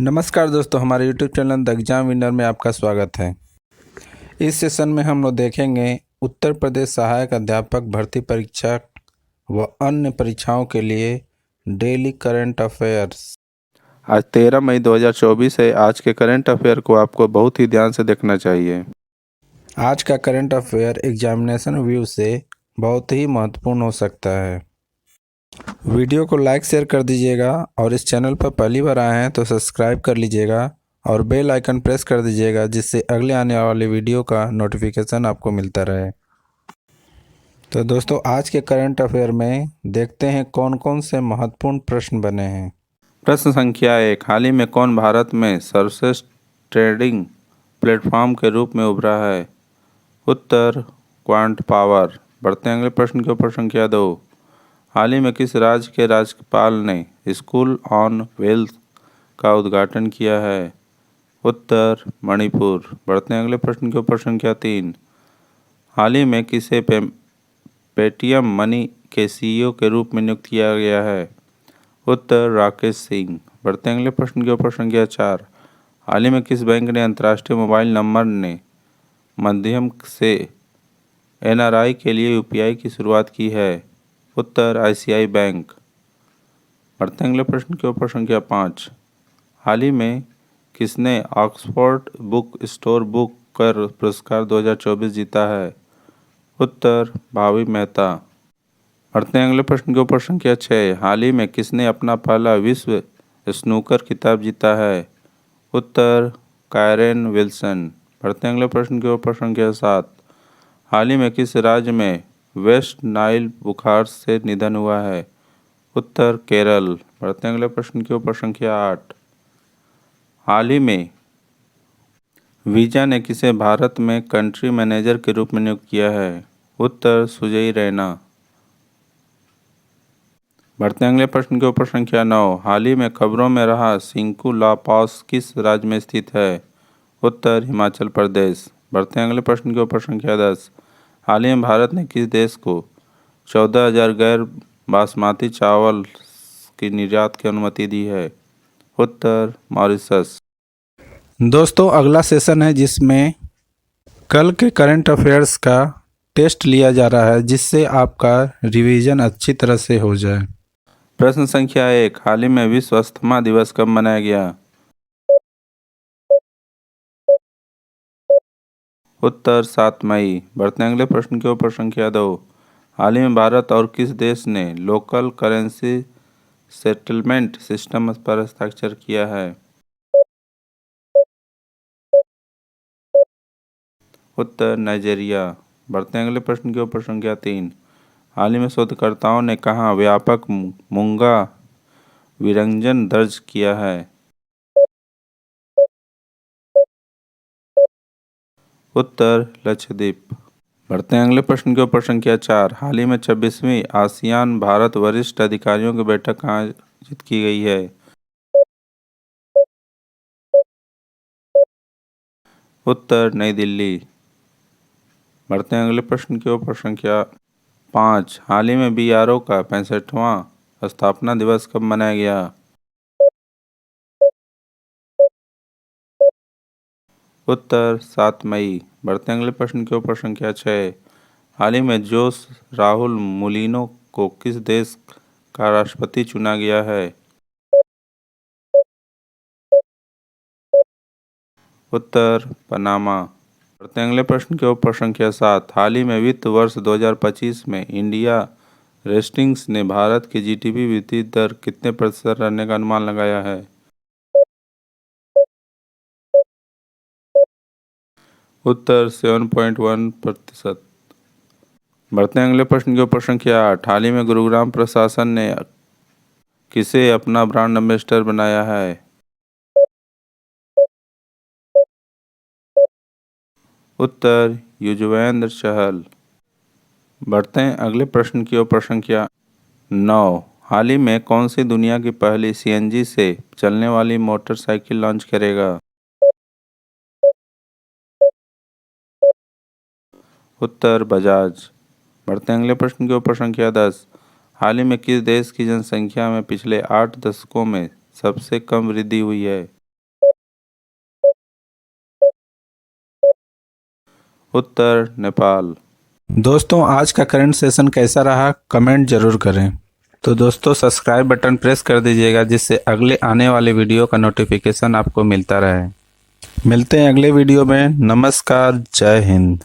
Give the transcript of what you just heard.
नमस्कार दोस्तों, हमारे YouTube channel the exam winner में आपका स्वागत है। इस सेशन में हम लोग देखेंगे उत्तर प्रदेश सहायक अध्यापक भर्ती परीक्षा व अन्य परीक्षाओं के लिए डेली करंट अफेयर्स। आज 13 मई 2024 है। आज के करंट अफेयर को आपको बहुत ही ध्यान से देखना चाहिए। आज का करंट अफेयर एग्जामिनेशन व्यू से बहुत ही महत्वपूर्ण हो सकता है। वीडियो को लाइक शेयर कर दीजिएगा और इस चैनल पर पहली बार आए हैं तो सब्सक्राइब कर लीजिएगा और बेल आइकन प्रेस कर दीजिएगा, जिससे अगले आने वाले वीडियो का नोटिफिकेशन आपको मिलता रहे। तो दोस्तों, आज के करंट अफेयर में देखते हैं कौन कौन से महत्वपूर्ण प्रश्न बने हैं। प्रश्न संख्या 1, हाल ही में कौन भारत में सर्वश्रेष्ठ ट्रेडिंग प्लेटफॉर्म के रूप में उभरा है? उत्तर, क्वांट पावर। बढ़ते हैं अगले प्रश्न के ऊपर। संख्या 2, हाल ही में किस राज्य के राज्यपाल ने स्कूल ऑन व्हील्स का उद्घाटन किया है? उत्तर, मणिपुर। बढ़ते हैं अगले प्रश्न के ऊपर। संख्या 3, हाल ही में किसे पेटीएम मनी के सीईओ के रूप में नियुक्त किया गया है? उत्तर, राकेश सिंह। बढ़ते हैं अगले प्रश्न के ऊपर। संख्या 4, हाल ही में किस बैंक ने अंतर्राष्ट्रीय मोबाइल नंबर ने माध्यम से एनआरआई के लिए यूपीआई की शुरुआत की है? उत्तर, आईसीआई बैंक। बढ़ते हैं अगले प्रश्न के ऊपर। संख्या 5, हाल ही में किसने ऑक्सफोर्ड बुक स्टोर बुक कर पुरस्कार 2024 जीता है? उत्तर, भावी मेहता। बढ़ते हैं अगले प्रश्न के ऊपर। संख्या 6, हाल ही में किसने अपना पहला विश्व स्नूकर खिताब जीता है? उत्तर, कायरन विल्सन। बढ़ते हैं अगले प्रश्न के ऊपर। संख्या 7, हाल ही में किस राज्य में वेस्ट नाइल बुखार से निधन हुआ है? उत्तर, केरल। बढ़ते हैं अगले प्रश्न के ऊपर। संख्या 8, हाल ही में वीजा ने किसे भारत में कंट्री मैनेजर के रूप में नियुक्त किया है? उत्तर, सुजय रैना। बढ़ते हैं अगले प्रश्न के ऊपर। संख्या 9, हाल ही में खबरों में रहा सिंकू ला पास किस राज्य में स्थित है? उत्तर, हिमाचल प्रदेश। बढ़ते हैं अगले प्रश्न के ऊपर। संख्या 10, हाल ही में भारत ने किस देश को 14,000 गैर बासमती चावल की निर्यात की अनुमति दी है? उत्तर, मॉरिशस। दोस्तों, अगला सेशन है जिसमें कल के करंट अफेयर्स का टेस्ट लिया जा रहा है, जिससे आपका रिवीजन अच्छी तरह से हो जाए। प्रश्न संख्या 1, हाल ही में विश्व अस्थमा दिवस कब मनाया गया? उत्तर, 7 मई। बढ़ते हैं अगले प्रश्न के ऊपर। संख्या 2, हाल ही में भारत और किस देश ने लोकल करेंसी सेटलमेंट सिस्टम पर हस्ताक्षर किया है? उत्तर, नाइजीरिया। बढ़ते हैं अगले प्रश्न के ऊपर। संख्या 3, हाल ही में शोधकर्ताओं ने कहाँ व्यापक मूंगा विरंजन दर्ज किया है? उत्तर, लक्षद्वीप। बढ़ते हैं अगले प्रश्न के ऊपर। संख्या 4, हाल ही में 26वीं आसियान भारत वरिष्ठ अधिकारियों की बैठक कहाँ आयोजित की गई है? उत्तर, नई दिल्ली। बढ़ते हैं अगले प्रश्न के ऊपर। संख्या 5, हाल ही में बीआरओ का 65वां स्थापना दिवस कब मनाया गया? उत्तर, 7 मई। बढ़ते हैं अगले प्रश्न के ऊपर। संख्या 6, हाल ही में जोस राहुल मुलिनो को किस देश का राष्ट्रपति चुना गया है? उत्तर, पनामा। बढ़ते हैं अगले प्रश्न के ऊपर। संख्या 7, हाल ही में वित्त वर्ष 2025 में इंडिया रेस्टिंग्स ने भारत की जीडीपी वृद्धि दर कितने प्रतिशत रहने का अनुमान लगाया है? उत्तर, 7.1%। बढ़ते हैं अगले प्रश्न के ऊपर। संख्या 8, हाल ही में गुरुग्राम प्रशासन ने किसे अपना ब्रांड एम्बेसडर बनाया है? उत्तर, युजवेंद्र चहल। बढ़ते हैं अगले प्रश्न की ओर। संख्या 9, हाल ही में कौन सी दुनिया की पहली सीएनजी से चलने वाली मोटरसाइकिल लॉन्च करेगा? उत्तर, बजाज। बढ़ते हैं अगले प्रश्न के ऊपर। संख्या 10, हाल ही में किस देश की जनसंख्या में पिछले 8 दशकों में सबसे कम वृद्धि हुई है? उत्तर नेपाल। दोस्तों आज का करंट सेशन कैसा रहा कमेंट जरूर करें। तो दोस्तों सब्सक्राइब बटन प्रेस कर दीजिएगा जिससे अगले आने वाले वीडियो का नोटिफिकेशन आपको मिलता रहे। मिलते हैं अगले वीडियो में। नमस्कार, जय हिंद।